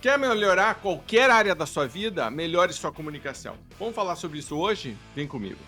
Quer melhorar qualquer área da sua vida? Melhore sua comunicação. Vamos falar sobre isso hoje? Vem comigo.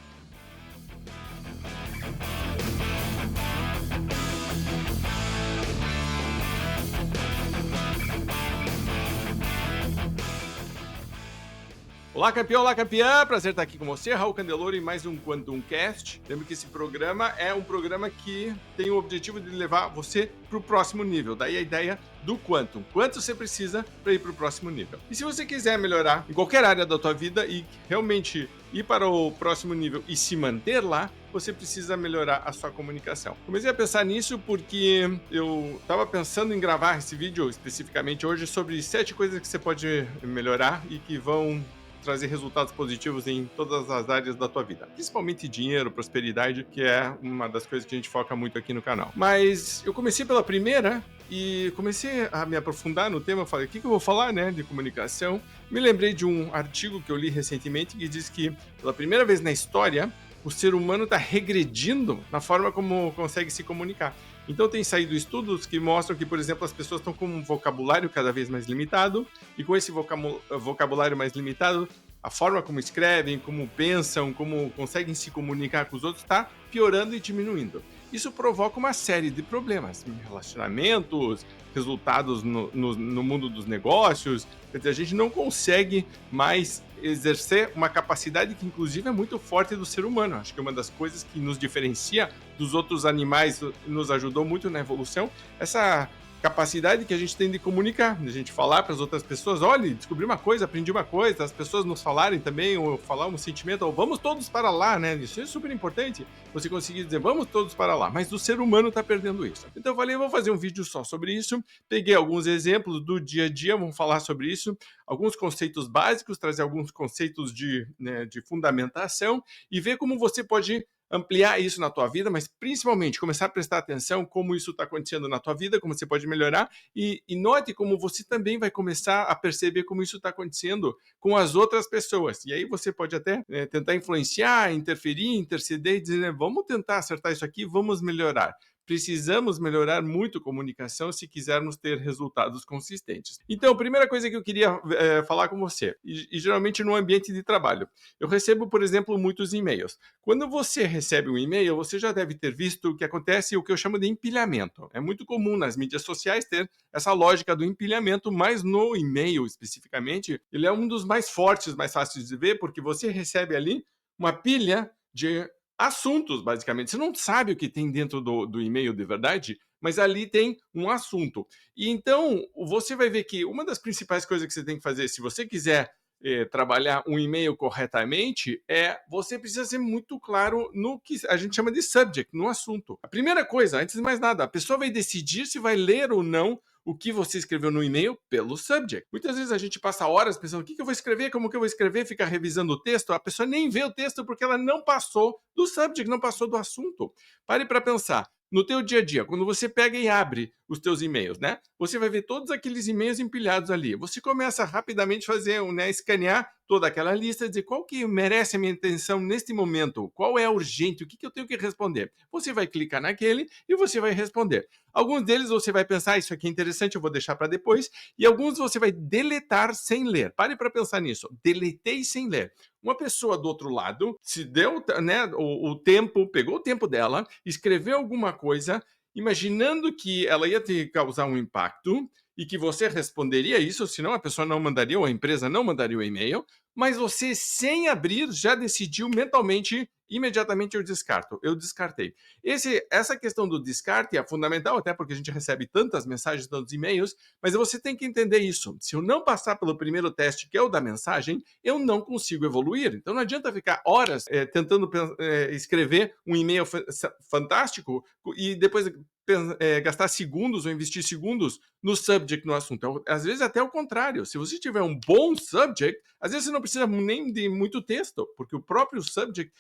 Olá, campeão, olá, campeã! Prazer estar aqui com você, Raul Candeloro, em mais um Quantum Cast. Lembra que esse programa é um programa que tem o objetivo de levar você para o próximo nível. Daí a ideia do Quantum. Quanto você precisa para ir para o próximo nível. E se você quiser melhorar em qualquer área da tua vida e realmente ir para o próximo nível e se manter lá, você precisa melhorar a sua comunicação. Comecei a pensar nisso porque eu estava pensando em gravar esse vídeo especificamente hoje sobre 7 coisas que você pode melhorar e que vão trazer resultados positivos em todas as áreas da tua vida, principalmente dinheiro, prosperidade, que é uma das coisas que a gente foca muito aqui no canal. Mas eu comecei pela primeira e comecei a me aprofundar no tema. Eu falei, o que eu vou falar, né, de comunicação? Me lembrei de um artigo que eu li recentemente que diz que pela primeira vez na história o ser humano está regredindo na forma como consegue se comunicar. Então tem saído estudos que mostram que, por exemplo, as pessoas estão com um vocabulário cada vez mais limitado, e com esse vocabulário mais limitado, a forma como escrevem, como pensam, como conseguem se comunicar com os outros está piorando e diminuindo. Isso provoca uma série de problemas em relacionamentos, resultados no mundo dos negócios. Quer dizer, a gente não consegue mais exercer uma capacidade que, inclusive, é muito forte do ser humano. Acho que é uma das coisas que nos diferencia dos outros animais, nos ajudou muito na evolução, essa capacidade que a gente tem de comunicar, de a gente falar para as outras pessoas, olha, descobri uma coisa, aprendi uma coisa, as pessoas nos falarem também, ou falar um sentimento, ou vamos todos para lá, né? Isso é super importante, você conseguir dizer, vamos todos para lá, mas o ser humano está perdendo isso. Então eu falei, eu vou fazer um vídeo só sobre isso, peguei alguns exemplos do dia a dia, vamos falar sobre isso, alguns conceitos básicos, trazer alguns conceitos de fundamentação e ver como você pode ampliar isso na tua vida, mas principalmente começar a prestar atenção como isso está acontecendo na tua vida, como você pode melhorar e note como você também vai começar a perceber como isso está acontecendo com as outras pessoas. E aí você pode até tentar influenciar, interferir, interceder e dizer, vamos tentar acertar isso aqui, vamos melhorar. Precisamos melhorar muito a comunicação se quisermos ter resultados consistentes. Então, a primeira coisa que eu queria falar com você, e geralmente no ambiente de trabalho, eu recebo, por exemplo, muitos e-mails. Quando você recebe um e-mail, você já deve ter visto que acontece o que eu chamo de empilhamento. É muito comum nas mídias sociais ter essa lógica do empilhamento, mas no e-mail especificamente, ele é um dos mais fortes, mais fáceis de ver, porque você recebe ali uma pilha de assuntos, basicamente. Você não sabe o que tem dentro do e-mail de verdade, mas ali tem um assunto. E então, você vai ver que uma das principais coisas que você tem que fazer, se você quiser trabalhar um e-mail corretamente, você precisa ser muito claro no que a gente chama de subject, no assunto. A primeira coisa, antes de mais nada, a pessoa vai decidir se vai ler ou não o que você escreveu no e-mail pelo subject. Muitas vezes a gente passa horas pensando o que eu vou escrever, como que eu vou escrever, fica revisando o texto, a pessoa nem vê o texto porque ela não passou do subject, não passou do assunto. Pare para pensar. No teu dia a dia, quando você pega e abre os teus e-mails, né? Você vai ver todos aqueles e-mails empilhados ali. Você começa rapidamente a fazer, né, escanear toda aquela lista e dizer qual que merece a minha atenção neste momento, qual é urgente, o que eu tenho que responder. Você vai clicar naquele e você vai responder. Alguns deles você vai pensar, isso aqui é interessante, eu vou deixar para depois, e alguns você vai deletar sem ler. Pare para pensar nisso. Deletei sem ler. Uma pessoa do outro lado se deu, né, o tempo, pegou o tempo dela, escreveu alguma coisa, imaginando que ela ia te causar um impacto e que você responderia isso, senão a pessoa não mandaria, ou a empresa não mandaria o e-mail, mas você, sem abrir, já decidiu mentalmente, imediatamente eu descarto. Eu descartei. Essa questão do descarte é fundamental, até porque a gente recebe tantas mensagens, tantos e-mails, mas você tem que entender isso. Se eu não passar pelo primeiro teste, que é o da mensagem, eu não consigo evoluir. Então não adianta ficar horas tentando escrever um e-mail fantástico e depois gastar segundos ou investir segundos no subject, no assunto. Às vezes até o contrário. Se você tiver um bom subject, às vezes você não precisa nem de muito texto, porque o próprio subject,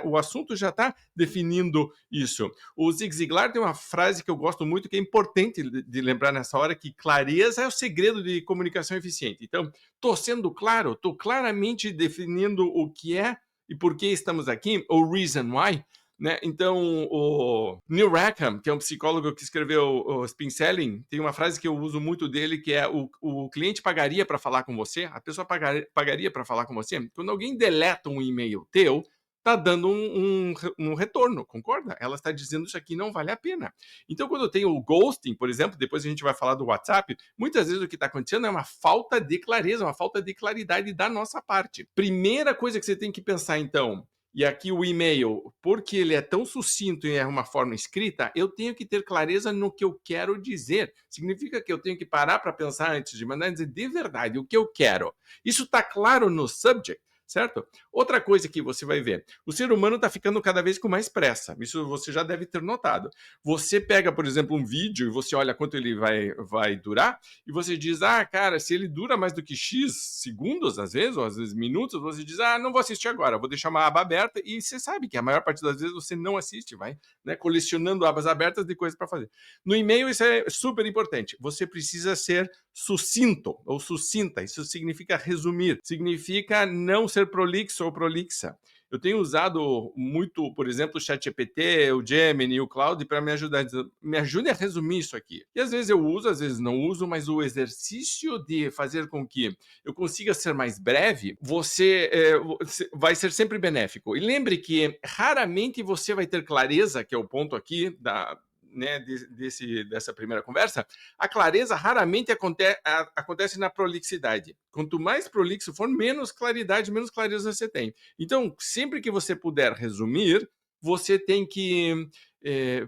o assunto já está definindo isso. O Zig Ziglar tem uma frase que eu gosto muito, que é importante de lembrar nessa hora, que clareza é o segredo de comunicação eficiente. Então, estou sendo claro, estou claramente definindo o que é e por que estamos aqui, ou reason why, né? Então, o Neil Rackham, que é um psicólogo que escreveu o Spin Selling, tem uma frase que eu uso muito dele, que é o cliente pagaria para falar com você, a pessoa pagaria para falar com você. Quando alguém deleta um e-mail teu, está dando um retorno, concorda? Ela está dizendo isso aqui não vale a pena. Então, quando eu tenho o ghosting, por exemplo, depois a gente vai falar do WhatsApp, muitas vezes o que está acontecendo é uma falta de clareza, uma falta de claridade da nossa parte. Primeira coisa que você tem que pensar, então, e aqui o e-mail, porque ele é tão sucinto e é uma forma escrita, eu tenho que ter clareza no que eu quero dizer. Significa que eu tenho que parar para pensar antes de mandar e dizer de verdade o que eu quero. Isso está claro no subject, certo? Outra coisa que você vai ver, o ser humano está ficando cada vez com mais pressa. Isso você já deve ter notado. Você pega, por exemplo, um vídeo e você olha quanto ele vai durar e você diz, cara, se ele dura mais do que X segundos, às vezes, ou às vezes minutos, você diz, não vou assistir agora, vou deixar uma aba aberta e você sabe que a maior parte das vezes você não assiste, vai, né, colecionando abas abertas de coisas para fazer. No e-mail isso é super importante. Você precisa ser sucinto ou sucinta. Isso significa resumir, significa não ser prolixo ou prolixa. Eu tenho usado muito, por exemplo, o ChatGPT, o Gemini, o Claude para me ajudar. Me ajude a resumir isso aqui. E às vezes eu uso, às vezes não uso, mas o exercício de fazer com que eu consiga ser mais breve, você vai ser sempre benéfico. E lembre que raramente você vai ter clareza, que é o ponto aqui né, dessa primeira conversa, a clareza raramente acontece na prolixidade. Quanto mais prolixo for, menos claridade, menos clareza você tem. Então, sempre que você puder resumir, você tem que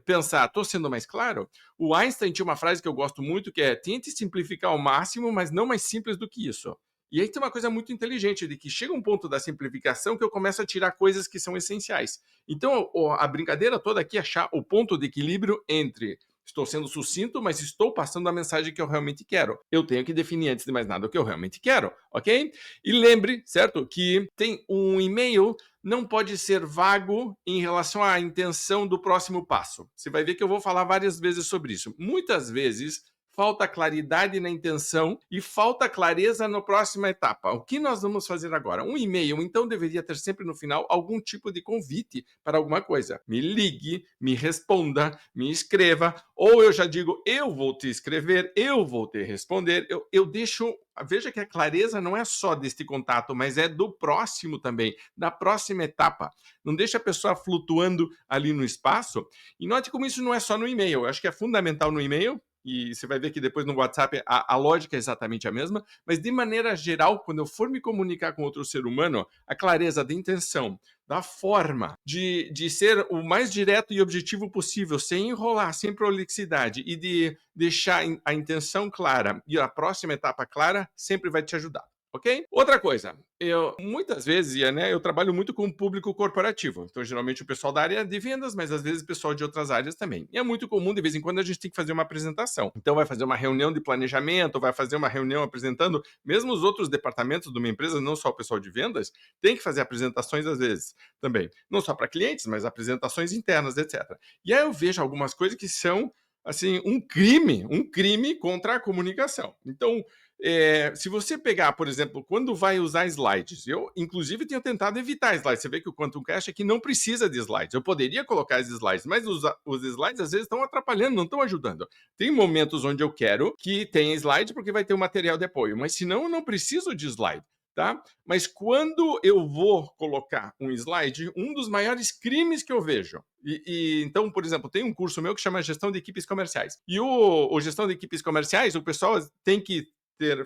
pensar, estou sendo mais claro? O Einstein tinha uma frase que eu gosto muito, que é, tente simplificar ao máximo, mas não mais simples do que isso. E aí tem uma coisa muito inteligente, de que chega um ponto da simplificação que eu começo a tirar coisas que são essenciais. Então, a brincadeira toda aqui é achar o ponto de equilíbrio entre estou sendo sucinto, mas estou passando a mensagem que eu realmente quero. Eu tenho que definir, antes de mais nada, o que eu realmente quero, ok? E lembre, certo, que tem um e-mail não pode ser vago em relação à intenção do próximo passo. Você vai ver que eu vou falar várias vezes sobre isso. Muitas vezes falta claridade na intenção e falta clareza na próxima etapa. O que nós vamos fazer agora? Um e-mail, então, deveria ter sempre no final algum tipo de convite para alguma coisa. Me ligue, me responda, me escreva, ou eu já digo, eu vou te escrever, eu vou te responder. Eu deixo... Veja que a clareza não é só deste contato, mas é do próximo também, da próxima etapa. Não deixa a pessoa flutuando ali no espaço. E note como isso não é só no e-mail. Eu acho que é fundamental no e-mail, e você vai ver que depois no WhatsApp a lógica é exatamente a mesma, mas de maneira geral, quando eu for me comunicar com outro ser humano, a clareza da intenção, da forma, de ser o mais direto e objetivo possível, sem enrolar, sem prolixidade, e de deixar a intenção clara e a próxima etapa clara, sempre vai te ajudar. Ok? Outra coisa, muitas vezes, né, eu trabalho muito com o público corporativo. Então, geralmente o pessoal da área de vendas, mas às vezes o pessoal de outras áreas também. E é muito comum, de vez em quando, a gente tem que fazer uma apresentação. Então, vai fazer uma reunião de planejamento, vai fazer uma reunião apresentando, mesmo os outros departamentos de uma empresa, não só o pessoal de vendas, tem que fazer apresentações às vezes também. Não só para clientes, mas apresentações internas, etc. E aí eu vejo algumas coisas que são, assim, um crime contra a comunicação. Então, se você pegar, por exemplo, quando vai usar slides, eu, inclusive, tenho tentado evitar slides. Você vê que o Quantum Cash aqui não precisa de slides. Eu poderia colocar os slides, mas os slides, às vezes, estão atrapalhando, não estão ajudando. Tem momentos onde eu quero que tenha slide, porque vai ter um material de apoio, mas senão eu não preciso de slide. Tá? Mas quando eu vou colocar um slide, um dos maiores crimes que eu vejo, então, por exemplo, tem um curso meu que chama Gestão de Equipes Comerciais. E o Gestão de Equipes Comerciais, o pessoal tem que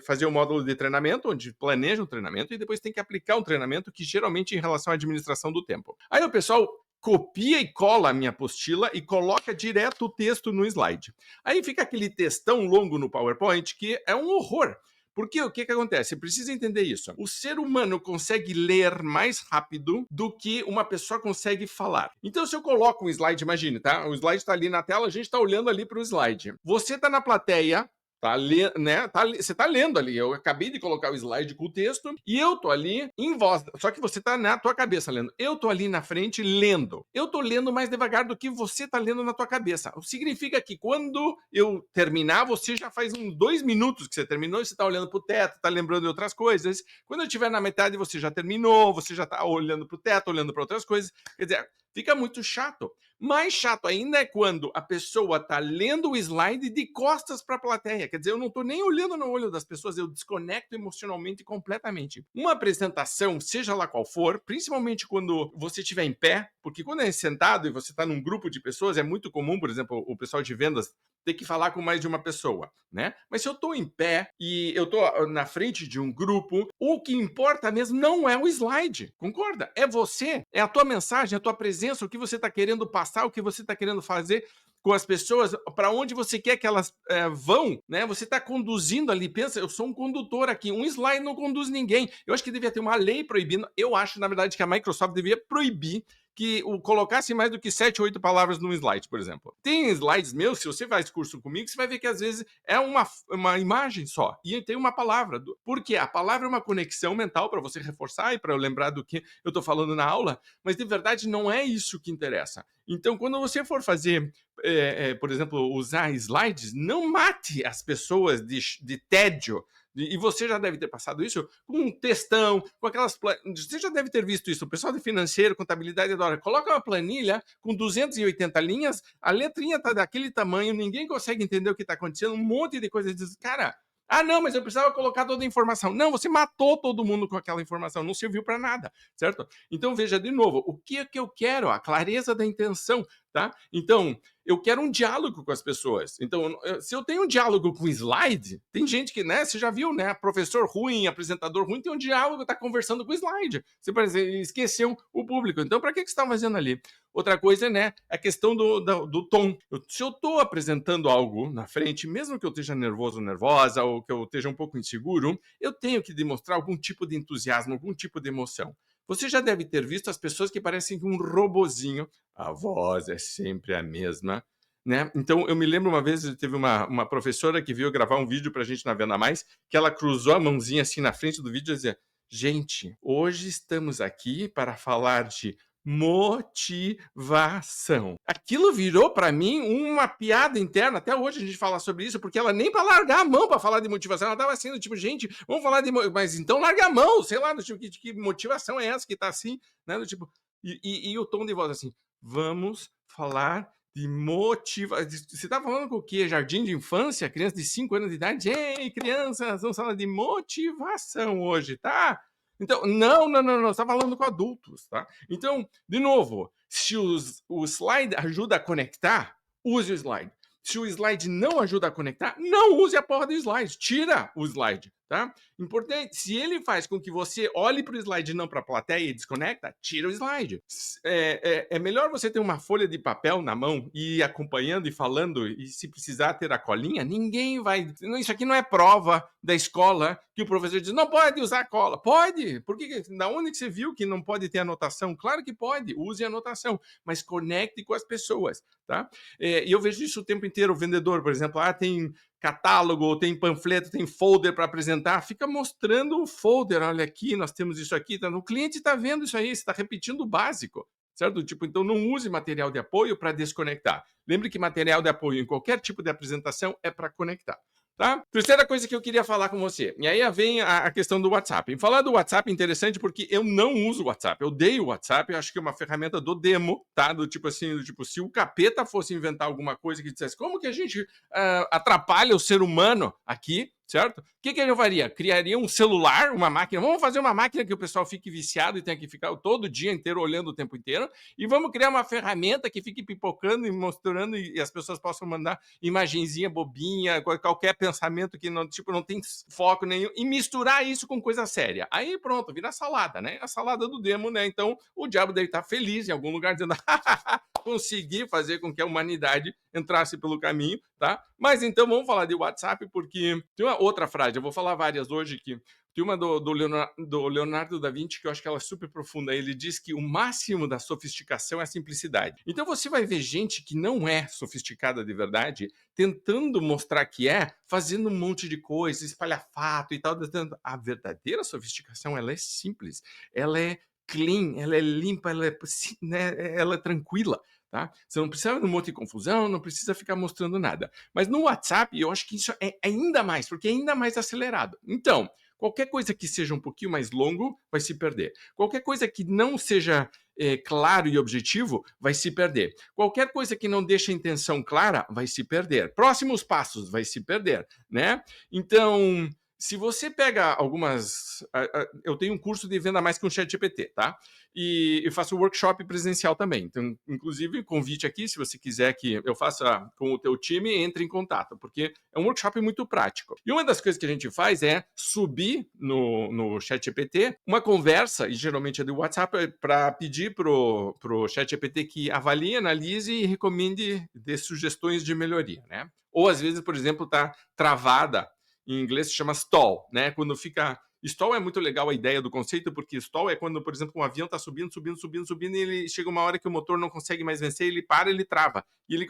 fazer um módulo de treinamento, onde planeja um treinamento e depois tem que aplicar um treinamento, que geralmente é em relação à administração do tempo. Aí o pessoal copia e cola a minha apostila e coloca direto o texto no slide. Aí fica aquele textão longo no PowerPoint que é um horror. Porque o que acontece? Você precisa entender isso. O ser humano consegue ler mais rápido do que uma pessoa consegue falar. Então, se eu coloco um slide, imagine, tá? O slide está ali na tela, a gente está olhando ali para o slide. Você está na plateia, Né? Você tá lendo ali. Eu acabei de colocar o slide com o texto e eu tô ali em voz. Só que você tá na tua cabeça lendo. Eu tô ali na frente lendo. Eu tô lendo mais devagar do que você tá lendo na tua cabeça. Significa que quando eu terminar, você já faz uns 2 minutos que você terminou e você tá olhando pro teto, tá lembrando de outras coisas. Quando eu estiver na metade, você já terminou, você já tá olhando pro teto, olhando para outras coisas. Quer dizer, fica muito chato. Mais chato ainda é quando a pessoa tá lendo o slide de costas para a plateia. Quer dizer, eu não tô nem olhando no olho das pessoas, eu desconecto emocionalmente completamente. Uma apresentação, seja lá qual for, principalmente quando você estiver em pé, porque quando é sentado e você está num grupo de pessoas, é muito comum, por exemplo, o pessoal de vendas ter que falar com mais de uma pessoa, né? Mas se eu tô em pé e eu tô na frente de um grupo, o que importa mesmo não é o slide, concorda? É você, é a tua mensagem, a tua presença, o que você tá querendo passar, o que você tá querendo fazer com as pessoas, para onde você quer que elas vão, né? Você está conduzindo ali, pensa, eu sou um condutor aqui, um slide não conduz ninguém. Eu acho que devia ter uma lei proibindo, eu acho, na verdade, que a Microsoft devia proibir que colocasse mais do que 7 ou 8 palavras num slide, por exemplo. Tem slides meus, se você faz curso comigo, você vai ver que às vezes é uma imagem só e tem uma palavra. Porque a palavra é uma conexão mental para você reforçar e para eu lembrar do que eu estou falando na aula, mas de verdade não é isso que interessa. Então, quando você for fazer, por exemplo, usar slides, não mate as pessoas de tédio. E você já deve ter passado isso com um textão, com aquelas. Você já deve ter visto isso. O pessoal de financeiro, contabilidade adora. Coloca uma planilha com 280 linhas, a letrinha está daquele tamanho, ninguém consegue entender o que está acontecendo, um monte de coisas. Diz, cara. Ah, não, mas eu precisava colocar toda a informação. Não, você matou todo mundo com aquela informação, não serviu para nada, certo? Então veja de novo, o que é que eu quero? A clareza da intenção, tá? Então, eu quero um diálogo com as pessoas. Então, se eu tenho um diálogo com slide, tem gente que, né, você já viu, né, professor ruim, apresentador ruim, tem um diálogo, tá conversando com slide. Você parece, esqueceu o público. Então, para que você está fazendo ali? Outra coisa, né, é a questão do tom. Se eu estou apresentando algo na frente, mesmo que eu esteja nervoso, nervosa, ou que eu esteja um pouco inseguro, eu tenho que demonstrar algum tipo de entusiasmo, algum tipo de emoção. Você já deve ter visto as pessoas que parecem um robozinho. A voz é sempre a mesma, né? Então, eu me lembro uma vez, teve uma professora que veio gravar um vídeo pra gente na Venda Mais, que ela cruzou a mãozinha assim na frente do vídeo e dizia: gente, hoje estamos aqui para falar de motivação. Aquilo virou para mim uma piada interna. Até hoje a gente fala sobre isso, porque ela nem para largar a mão para falar de motivação, ela tava assim, do tipo, gente, vamos falar de mas então larga a mão, sei lá, do tipo, que motivação é essa que tá assim, né? Do tipo, e o tom de voz assim, vamos falar de motivação. Você tá falando com o quê? Jardim de infância? Criança de 5 anos de idade? Ei, crianças, vamos falar de motivação hoje, tá? Então, não, você está falando com adultos, tá? Então, de novo, se o slide ajuda a conectar, use o slide. Se o slide não ajuda a conectar, não use a porra do slide. Tira o slide, tá? Importante, se ele faz com que você olhe para o slide e não para a plateia e desconecta, tira o slide. É melhor você ter uma folha de papel na mão e ir acompanhando e falando, e se precisar ter a colinha, ninguém vai... Isso aqui não é prova da escola que o professor diz, não pode usar cola. Pode! Da onde que você viu que não pode ter anotação? Claro que pode, use a anotação, mas conecte com as pessoas, tá? E eu vejo isso o tempo inteiro, o vendedor, por exemplo, tem catálogo, tem panfleto, tem folder para apresentar, fica mostrando o folder, olha aqui, nós temos isso aqui, tá? O cliente está vendo isso aí, você está repetindo o básico, certo? Tipo, então não use material de apoio para desconectar. Lembre que material de apoio em qualquer tipo de apresentação é para conectar. Tá? Terceira coisa que eu queria falar com você. E aí vem a questão do WhatsApp. Em falar do WhatsApp é interessante porque eu não uso o WhatsApp. Eu odeio o WhatsApp. Eu acho que é uma ferramenta do demo, tá? Do tipo assim, se o capeta fosse inventar alguma coisa que dissesse como que a gente atrapalha o ser humano aqui, certo? O que ele faria? Criaria um celular, uma máquina. Vamos fazer uma máquina que o pessoal fique viciado e tenha que ficar todo dia inteiro olhando o tempo inteiro. E vamos criar uma ferramenta que fique pipocando e mostrando e as pessoas possam mandar imagenzinha bobinha, qualquer pensamento que não tem foco nenhum, e misturar isso com coisa séria. Aí pronto, vira salada, né? A salada do demo, né? Então o diabo deve estar feliz em algum lugar dizendo consegui fazer com que a humanidade entrasse pelo caminho, tá? Mas então vamos falar de WhatsApp, porque tem uma outra frase, eu vou falar várias hoje que Tem uma do Leonardo da Vinci que eu acho que ela é super profunda. Ele diz que o máximo da sofisticação é a simplicidade. Então você vai ver gente que não é sofisticada de verdade tentando mostrar que é, fazendo um monte de coisa, espalhafato e tal. A verdadeira sofisticação, ela é simples, ela é clean, ela é limpa, ela é tranquila. Tá? Você não precisa de um monte de confusão, não precisa ficar mostrando nada. Mas no WhatsApp, eu acho que isso é ainda mais, porque é ainda mais acelerado. Então, qualquer coisa que seja um pouquinho mais longo vai se perder. Qualquer coisa que não seja claro e objetivo vai se perder. Qualquer coisa que não deixe a intenção clara vai se perder. Próximos passos vai se perder, né? Então, se você pega algumas... Eu tenho um curso de venda mais com o ChatGPT, tá? E eu faço workshop presencial também. Então, inclusive, convite aqui, se você quiser que eu faça com o teu time, entre em contato, porque é um workshop muito prático. E uma das coisas que a gente faz é subir no ChatGPT uma conversa, e geralmente é do WhatsApp, para pedir pro ChatGPT que avalie, analise e recomende dê sugestões de melhoria, né? Ou às vezes, por exemplo, tá travada, em inglês se chama stall, né? Quando fica... Stall é muito legal a ideia do conceito, porque stall é quando, por exemplo, um avião está subindo, e ele chega uma hora que o motor não consegue mais vencer, ele para, ele trava. E ele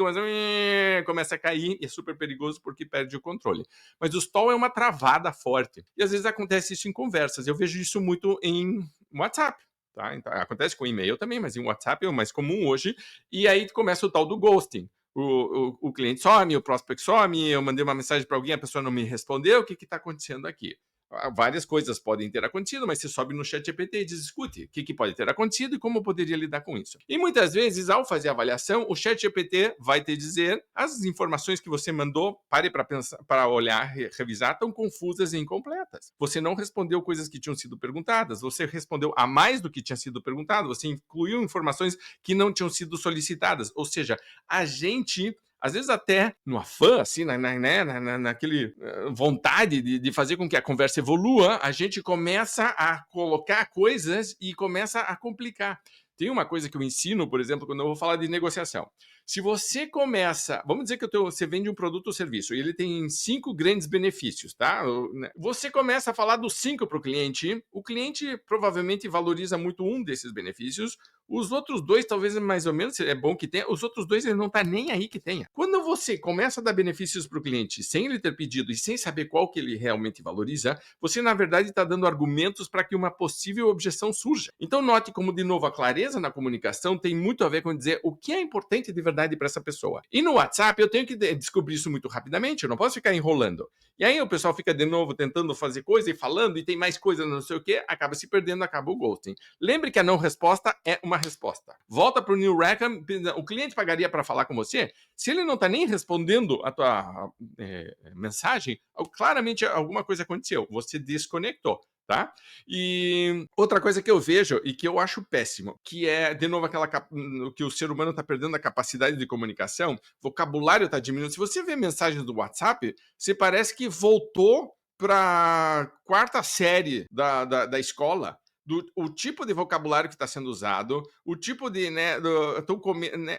começa a cair, e é super perigoso porque perde o controle. Mas o stall é uma travada forte. E às vezes acontece isso em conversas. Eu vejo isso muito em WhatsApp. Tá? Então, acontece com e-mail também, mas em WhatsApp é o mais comum hoje. E aí começa o tal do ghosting. O cliente some, o prospect some, eu mandei uma mensagem para alguém, a pessoa não me respondeu, o que está acontecendo aqui? Várias coisas podem ter acontecido, mas você sobe no ChatGPT e discute o que pode ter acontecido e como poderia lidar com isso. E muitas vezes, ao fazer a avaliação, o ChatGPT vai te dizer as informações que você mandou, pare para pensar, para olhar, revisar, estão confusas e incompletas. Você não respondeu coisas que tinham sido perguntadas, você respondeu a mais do que tinha sido perguntado, você incluiu informações que não tinham sido solicitadas. Ou seja, a gente... às vezes até no afã, assim, naquele vontade de fazer com que a conversa evolua, a gente começa a colocar coisas e começa a complicar. Tem uma coisa que eu ensino, por exemplo, quando eu vou falar de negociação. Se você começa... vamos dizer que você vende um produto ou serviço e ele tem 5 grandes benefícios, tá? Você começa a falar dos 5 para o cliente provavelmente valoriza muito um desses benefícios, os outros 2 talvez mais ou menos, é bom que tenha, os outros 2 ele não está nem aí que tenha. Quando você começa a dar benefícios para o cliente sem ele ter pedido e sem saber qual que ele realmente valoriza, você na verdade está dando argumentos para que uma possível objeção surja. Então note como, de novo, a clareza na comunicação tem muito a ver com dizer o que é importante de verdade para essa pessoa. E no WhatsApp eu tenho que descobrir isso muito rapidamente, eu não posso ficar enrolando. E aí o pessoal fica de novo tentando fazer coisa e falando, e tem mais coisa, não sei o que, acaba se perdendo, acaba o ghosting. Lembre que a não resposta é uma resposta. Volta para o Neil Rackham, o cliente pagaria para falar com você? Se ele não está nem respondendo a tua mensagem, claramente alguma coisa aconteceu, você desconectou. Tá? E outra coisa que eu vejo e que eu acho péssimo, que é, de novo, que o ser humano está perdendo a capacidade de comunicação, vocabulário está diminuindo. Se você vê mensagens do WhatsApp, você parece que voltou para a 4ª série da escola. O tipo de vocabulário que está sendo usado, o tipo de...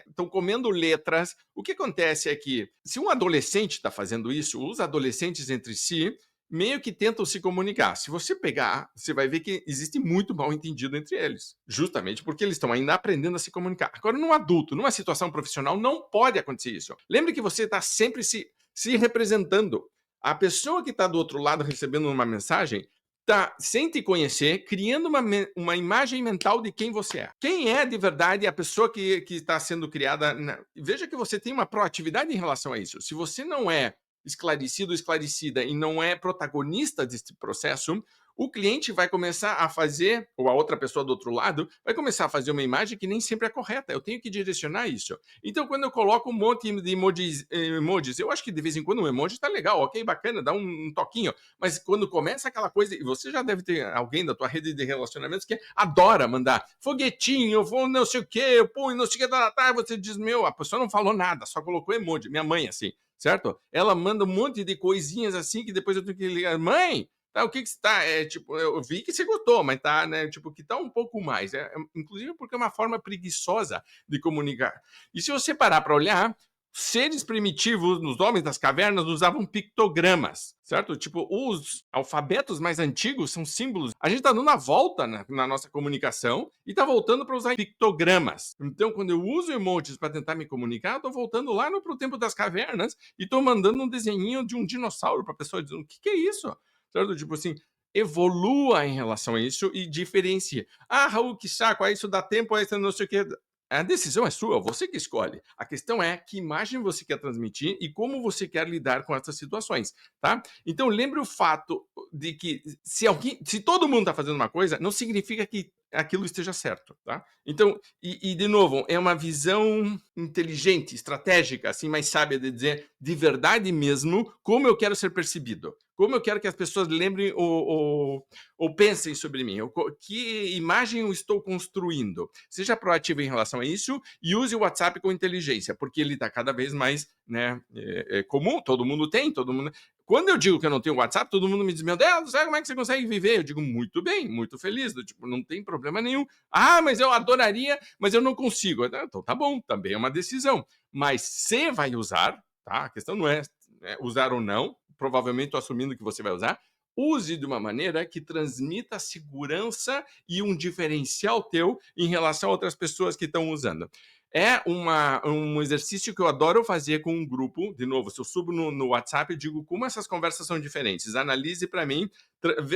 estão comendo letras. O que acontece é que, se um adolescente está fazendo isso, os adolescentes entre si meio que tentam se comunicar. Se você pegar, você vai ver que existe muito mal entendido entre eles, justamente porque eles estão ainda aprendendo a se comunicar. Agora, num adulto, numa situação profissional, não pode acontecer isso. Lembre que você está sempre se representando. A pessoa que está do outro lado recebendo uma mensagem está, sem te conhecer, criando uma imagem mental de quem você é. Quem é de verdade a pessoa que está sendo criada? Veja que você tem uma proatividade em relação a isso. Se você não é esclarecido, esclarecida e não é protagonista desse processo, o cliente vai começar a fazer, ou a outra pessoa do outro lado, vai começar a fazer uma imagem que nem sempre é correta. Eu tenho que direcionar isso. Então, quando eu coloco um monte de emojis, eu acho que de vez em quando um emoji tá legal, ok, bacana, dá um toquinho. Mas quando começa aquela coisa, e você já deve ter alguém da tua rede de relacionamentos que adora mandar foguetinho, não sei o que, põe não sei o que, você diz, a pessoa não falou nada, só colocou emoji. Minha mãe, assim, certo? Ela manda um monte de coisinhas assim que depois eu tenho que ligar. Mãe, tá, o que você tá? Tipo, eu vi que você gostou, mas tá, né? Tipo, que tá um pouco mais. Inclusive porque é uma forma preguiçosa de comunicar. E se você parar para olhar, seres primitivos, os homens das cavernas, usavam pictogramas, certo? Tipo, os alfabetos mais antigos são símbolos. A gente está dando a volta na nossa comunicação e está voltando para usar pictogramas. Então, quando eu uso emojis para tentar me comunicar, eu estou voltando lá para o tempo das cavernas e estou mandando um desenhinho de um dinossauro para a pessoa dizendo: o que é isso? Certo? Tipo assim, evolua em relação a isso e diferencie. Ah, Raul, que saco, isso dá tempo, isso não sei o que. A decisão é sua, você que escolhe. A questão é que imagem você quer transmitir e como você quer lidar com essas situações, tá? Então lembre o fato de que se todo mundo está fazendo uma coisa, não significa que aquilo esteja certo, tá? Então, de novo, é uma visão inteligente, estratégica, assim, mais sábia de dizer de verdade mesmo como eu quero ser percebido, como eu quero que as pessoas lembrem ou pensem sobre mim, que imagem eu estou construindo. Seja proativo em relação a isso e use o WhatsApp com inteligência, porque ele está cada vez mais, né, comum, todo mundo tem, todo mundo... Quando eu digo que eu não tenho WhatsApp, todo mundo me diz: meu Deus, como é que você consegue viver? Eu digo: muito bem, muito feliz, tipo, não tem problema nenhum. Ah, mas eu adoraria, mas eu não consigo. Então tá bom, também é uma decisão. Mas você vai usar, tá? A questão não é usar ou não, provavelmente estou assumindo que você vai usar. Use de uma maneira que transmita segurança e um diferencial teu em relação a outras pessoas que estão usando. É um exercício que eu adoro fazer com um grupo. De novo, se eu subo no WhatsApp, eu digo como essas conversas são diferentes. Analise para mim.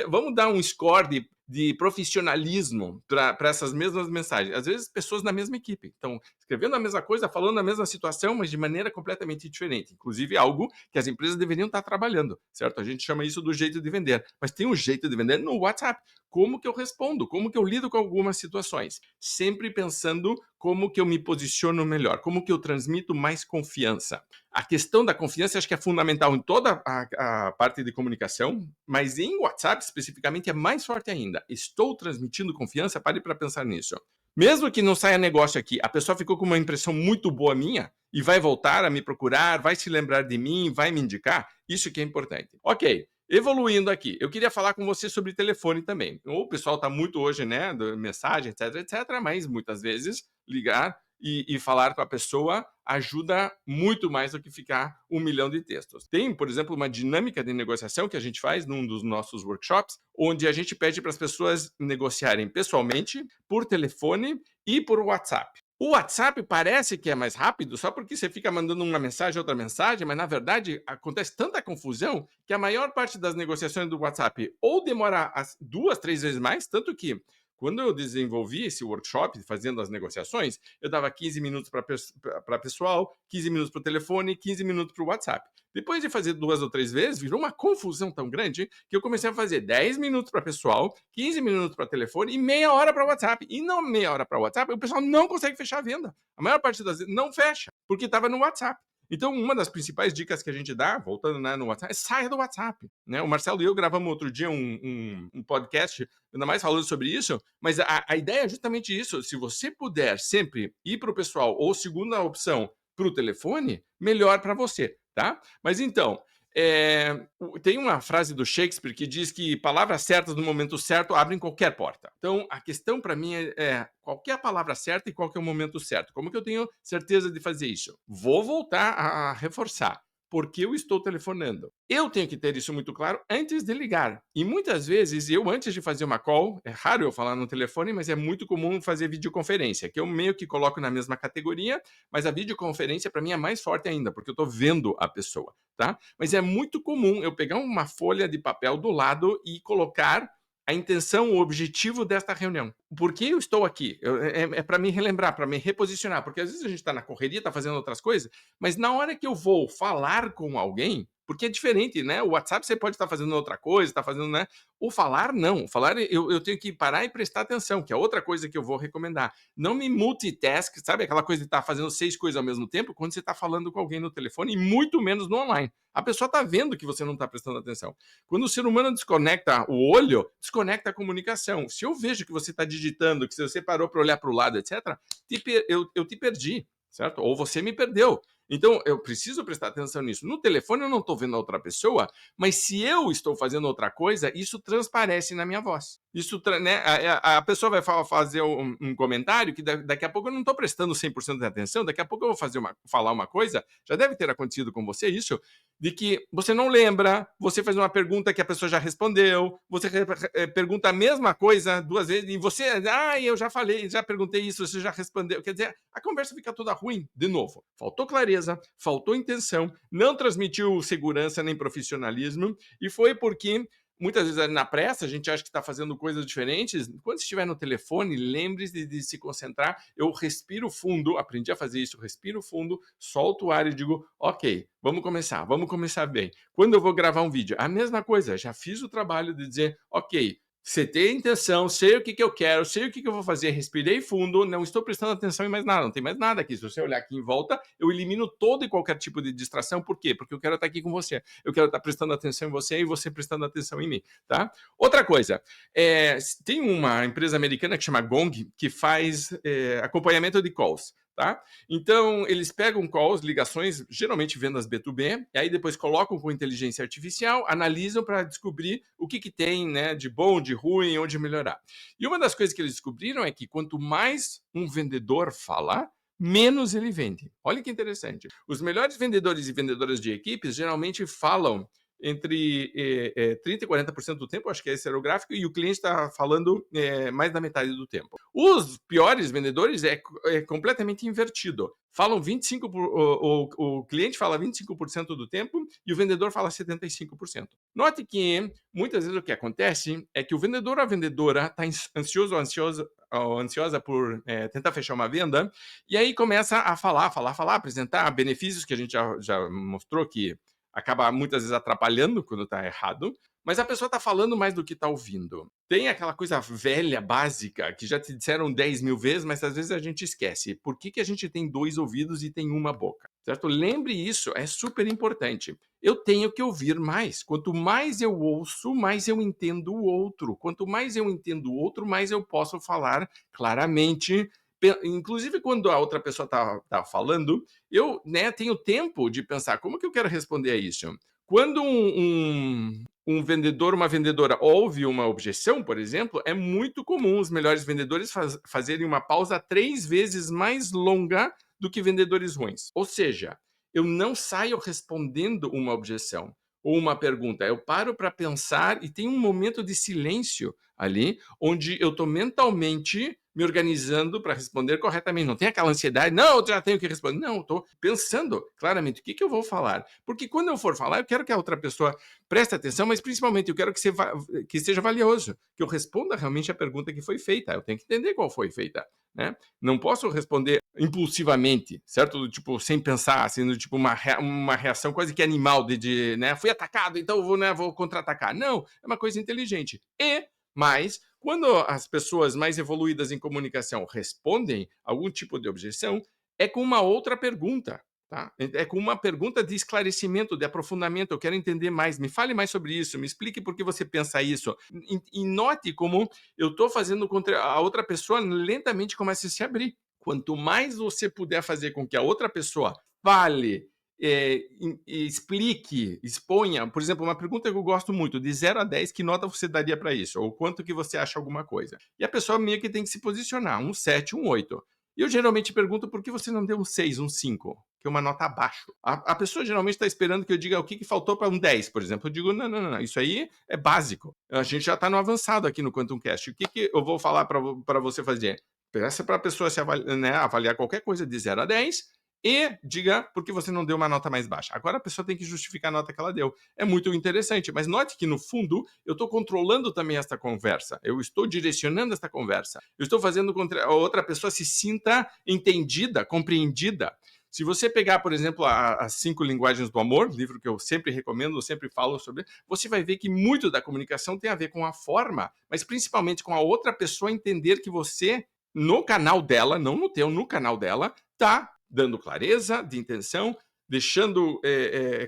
Vamos dar um score de profissionalismo para essas mesmas mensagens. Às vezes, pessoas na mesma equipe estão escrevendo a mesma coisa, falando a mesma situação, mas de maneira completamente diferente. Inclusive, algo que as empresas deveriam estar trabalhando, certo? A gente chama isso do jeito de vender. Mas tem um jeito de vender no WhatsApp. Como que eu respondo? Como que eu lido com algumas situações? Sempre pensando como que eu me posiciono melhor, como que eu transmito mais confiança. A questão da confiança acho que é fundamental em toda a parte de comunicação, mas em WhatsApp especificamente é mais forte ainda. Estou transmitindo confiança? Pare para pensar nisso. Mesmo que não saia negócio aqui, a pessoa ficou com uma impressão muito boa minha e vai voltar a me procurar, vai se lembrar de mim, vai me indicar, isso que é importante. Ok, evoluindo aqui, eu queria falar com você sobre telefone também. O pessoal está muito hoje, né, mensagem, etc, etc, mas muitas vezes ligar e falar com a pessoa ajuda muito mais do que ficar 1 milhão de textos. Tem, por exemplo, uma dinâmica de negociação que a gente faz num dos nossos workshops, onde a gente pede para as pessoas negociarem pessoalmente, por telefone e por WhatsApp. O WhatsApp parece que é mais rápido só porque você fica mandando uma mensagem, outra mensagem, mas na verdade acontece tanta confusão que a maior parte das negociações do WhatsApp ou demora 2, 3 vezes mais, tanto que quando eu desenvolvi esse workshop fazendo as negociações, eu dava 15 minutos para pessoal, 15 minutos para o telefone, 15 minutos para o WhatsApp. Depois de fazer 2 ou 3 vezes, virou uma confusão tão grande que eu comecei a fazer 10 minutos para pessoal, 15 minutos para telefone e meia hora para WhatsApp. E não meia hora para WhatsApp, o pessoal não consegue fechar a venda. A maior parte das vezes não fecha, porque estava no WhatsApp. Então, uma das principais dicas que a gente dá, voltando, né, no WhatsApp, é saia do WhatsApp. Né? O Marcelo e eu gravamos outro dia um podcast, ainda mais falando sobre isso, mas a ideia é justamente isso. Se você puder sempre ir para o pessoal ou segunda opção para o telefone, melhor para você, tá? Mas então, tem uma frase do Shakespeare que diz que palavras certas no momento certo abrem qualquer porta. Então, a questão para mim é qual que é a palavra certa e qual que é o momento certo. Como que eu tenho certeza de fazer isso? Vou voltar a reforçar. Porque eu estou telefonando. Eu tenho que ter isso muito claro antes de ligar. E muitas vezes, eu antes de fazer uma call, é raro eu falar no telefone, mas é muito comum fazer videoconferência, que eu meio que coloco na mesma categoria, mas a videoconferência para mim é mais forte ainda, porque eu estou vendo a pessoa, tá? Mas é muito comum eu pegar uma folha de papel do lado e colocar a intenção, o objetivo desta reunião. Por que eu estou aqui? É para me relembrar, para me reposicionar, porque às vezes a gente está na correria, está fazendo outras coisas, mas na hora que eu vou falar com alguém, porque é diferente, né? O WhatsApp você pode estar fazendo outra coisa, está fazendo, né? O falar, não. O falar, eu tenho que parar e prestar atenção, que é outra coisa que eu vou recomendar. Não me multitask, sabe? Aquela coisa de estar fazendo 6 coisas ao mesmo tempo, quando você está falando com alguém no telefone, e muito menos no online. A pessoa está vendo que você não está prestando atenção. Quando o ser humano desconecta o olho, desconecta a comunicação. Se eu vejo que você está digitando, que você parou para olhar para o lado, etc., eu te perdi, certo? Ou você me perdeu. Então, eu preciso prestar atenção nisso. No telefone, eu não estou vendo a outra pessoa, mas se eu estou fazendo outra coisa, isso transparece na minha voz. Isso, né, a pessoa vai fazer um comentário que daqui a pouco eu não estou prestando 100% de atenção, daqui a pouco eu vou falar uma coisa, já deve ter acontecido com você isso, de que você não lembra, você faz uma pergunta que a pessoa já respondeu, você pergunta a mesma coisa 2 vezes e você, eu já falei, já perguntei isso, você já respondeu. Quer dizer, a conversa fica toda ruim. De novo, faltou clareza, faltou intenção, não transmitiu segurança nem profissionalismo e foi porque muitas vezes na pressa a gente acha que está fazendo coisas diferentes. Quando estiver no telefone, lembre-se de se concentrar. Eu respiro fundo, aprendi a fazer isso, respiro fundo, solto o ar e digo, ok, vamos começar bem. Quando eu vou gravar um vídeo, a mesma coisa, já fiz o trabalho de dizer, ok, setei a intenção, sei o que eu quero, sei o que eu vou fazer, respirei fundo, não estou prestando atenção em mais nada, não tem mais nada aqui. Se você olhar aqui em volta, eu elimino todo e qualquer tipo de distração. Por quê? Porque eu quero estar aqui com você. Eu quero estar prestando atenção em você e você prestando atenção em mim, tá? Outra coisa, tem uma empresa americana que chama Gong, que faz acompanhamento de calls. Tá? Então, eles pegam calls, ligações, geralmente vendas B2B, e aí depois colocam com inteligência artificial, analisam para descobrir o que tem, né, de bom, de ruim, onde melhorar. E uma das coisas que eles descobriram é que quanto mais um vendedor fala, menos ele vende. Olha que interessante. Os melhores vendedores e vendedoras de equipes geralmente falam entre 30% e 40% do tempo, acho que esse era o gráfico, e o cliente está falando mais da metade do tempo. Os piores vendedores é completamente invertido. Falam 25%, o cliente fala 25% do tempo e o vendedor fala 75%. Note que muitas vezes o que acontece é que o vendedor ou a vendedora está ansioso ou ansiosa por tentar fechar uma venda, e aí começa a falar, apresentar benefícios que a gente já mostrou que acaba muitas vezes atrapalhando quando está errado, mas a pessoa está falando mais do que está ouvindo. Tem aquela coisa velha, básica, que já te disseram 10 mil vezes, mas às vezes a gente esquece. Por que a gente tem 2 ouvidos e tem uma boca? Certo? Lembre isso, é super importante. Eu tenho que ouvir mais. Quanto mais eu ouço, mais eu entendo o outro. Quanto mais eu entendo o outro, mais eu posso falar claramente. Inclusive, quando a outra pessoa tá falando, eu tenho tempo de pensar como que eu quero responder a isso. Quando um vendedor, uma vendedora ouve uma objeção, por exemplo, é muito comum os melhores vendedores fazerem uma pausa 3 vezes mais longa do que vendedores ruins. Ou seja, eu não saio respondendo uma objeção ou uma pergunta. Eu paro para pensar e tem um momento de silêncio ali, onde eu estou mentalmente me organizando para responder corretamente. Não tem aquela ansiedade, não, eu já tenho que responder. Não, estou pensando claramente o que eu vou falar. Porque quando eu for falar, eu quero que a outra pessoa preste atenção, mas principalmente eu quero que seja valioso, que eu responda realmente a pergunta que foi feita. Eu tenho que entender qual foi feita. Né? Não posso responder impulsivamente, certo? Tipo, sem pensar, sendo tipo uma reação quase que animal né? Fui atacado, então vou contra-atacar. Não, é uma coisa inteligente. Mas, quando as pessoas mais evoluídas em comunicação respondem algum tipo de objeção, é com uma outra pergunta. Tá? É com uma pergunta de esclarecimento, de aprofundamento. Eu quero entender mais. Me fale mais sobre isso. Me explique por que você pensa isso. E note como eu estou fazendo contra a outra pessoa lentamente começa a se abrir. Quanto mais você puder fazer com que a outra pessoa fale, explique, exponha, por exemplo, uma pergunta que eu gosto muito, de 0 a 10, que nota você daria para isso? Ou quanto que você acha alguma coisa? E a pessoa meio que tem que se posicionar, um 7, um 8. E eu geralmente pergunto por que você não deu um 6, um 5, que é uma nota abaixo. A pessoa geralmente está esperando que eu diga o que faltou para um 10, por exemplo. Eu digo, não, isso aí é básico. A gente já está no avançado aqui no Quantum Cast. O que eu vou falar para você fazer? Peça para a pessoa avaliar qualquer coisa de 0 a 10 e diga por que você não deu uma nota mais baixa. Agora a pessoa tem que justificar a nota que ela deu. É muito interessante, mas note que no fundo eu estou controlando também esta conversa. Eu estou direcionando esta conversa. Eu estou fazendo com que a outra pessoa se sinta entendida, compreendida. Se você pegar, por exemplo, as 5 linguagens do amor, livro que eu sempre recomendo, eu sempre falo sobre, você vai ver que muito da comunicação tem a ver com a forma, mas principalmente com a outra pessoa entender que você, no canal dela, não no teu, no canal dela, está dando clareza de intenção, deixando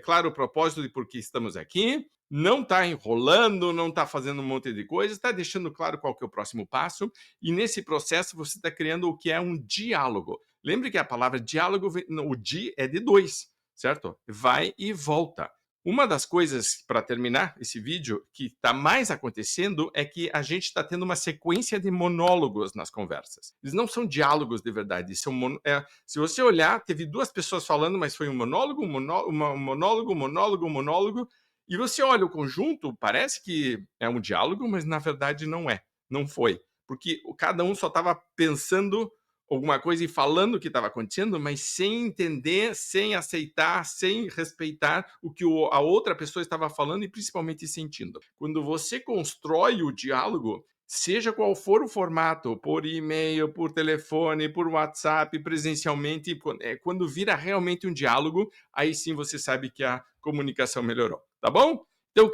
claro o propósito de por que estamos aqui, não está enrolando, não está fazendo um monte de coisa, está deixando claro qual que é o próximo passo, e nesse processo você está criando o que é um diálogo. Lembre que a palavra diálogo, o di é de 2, certo? Vai e volta. Uma das coisas, para terminar esse vídeo, que está mais acontecendo é que a gente está tendo uma sequência de monólogos nas conversas. Eles não são diálogos de verdade. Se você olhar, teve duas pessoas falando, mas foi um monólogo, um monólogo, monólogo, monólogo. E você olha o conjunto, parece que é um diálogo, mas na verdade não é. Não foi. Porque cada um só estava pensando alguma coisa e falando o que estava acontecendo, mas sem entender, sem aceitar, sem respeitar o que a outra pessoa estava falando e principalmente sentindo. Quando você constrói o diálogo, seja qual for o formato, por e-mail, por telefone, por WhatsApp, presencialmente, quando vira realmente um diálogo, aí sim você sabe que a comunicação melhorou, tá bom? Então,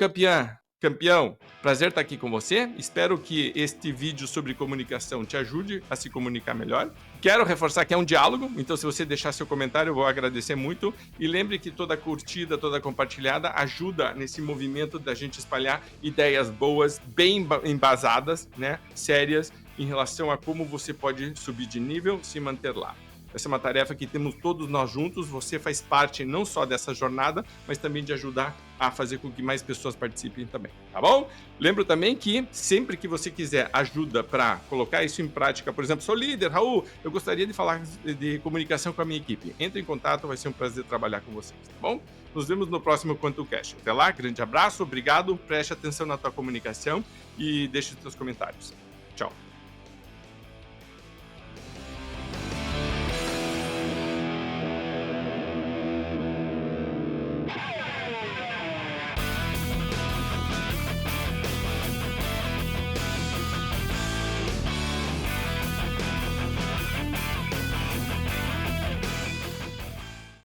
campeão, prazer estar aqui com você. Espero que este vídeo sobre comunicação te ajude a se comunicar melhor. Quero reforçar que é um diálogo, então se você deixar seu comentário, eu vou agradecer muito. E lembre que toda curtida, toda compartilhada ajuda nesse movimento da gente espalhar ideias boas, bem embasadas, né, sérias, em relação a como você pode subir de nível, se manter lá. Essa é uma tarefa que temos todos nós juntos. Você faz parte não só dessa jornada, mas também de ajudar a fazer com que mais pessoas participem também, tá bom? Lembro também que sempre que você quiser ajuda para colocar isso em prática, por exemplo, sou líder, Raul, eu gostaria de falar de comunicação com a minha equipe. Entre em contato, vai ser um prazer trabalhar com vocês, tá bom? Nos vemos no próximo Quantum Cash. Até lá, grande abraço, obrigado, preste atenção na tua comunicação e deixe os teus comentários. Tchau.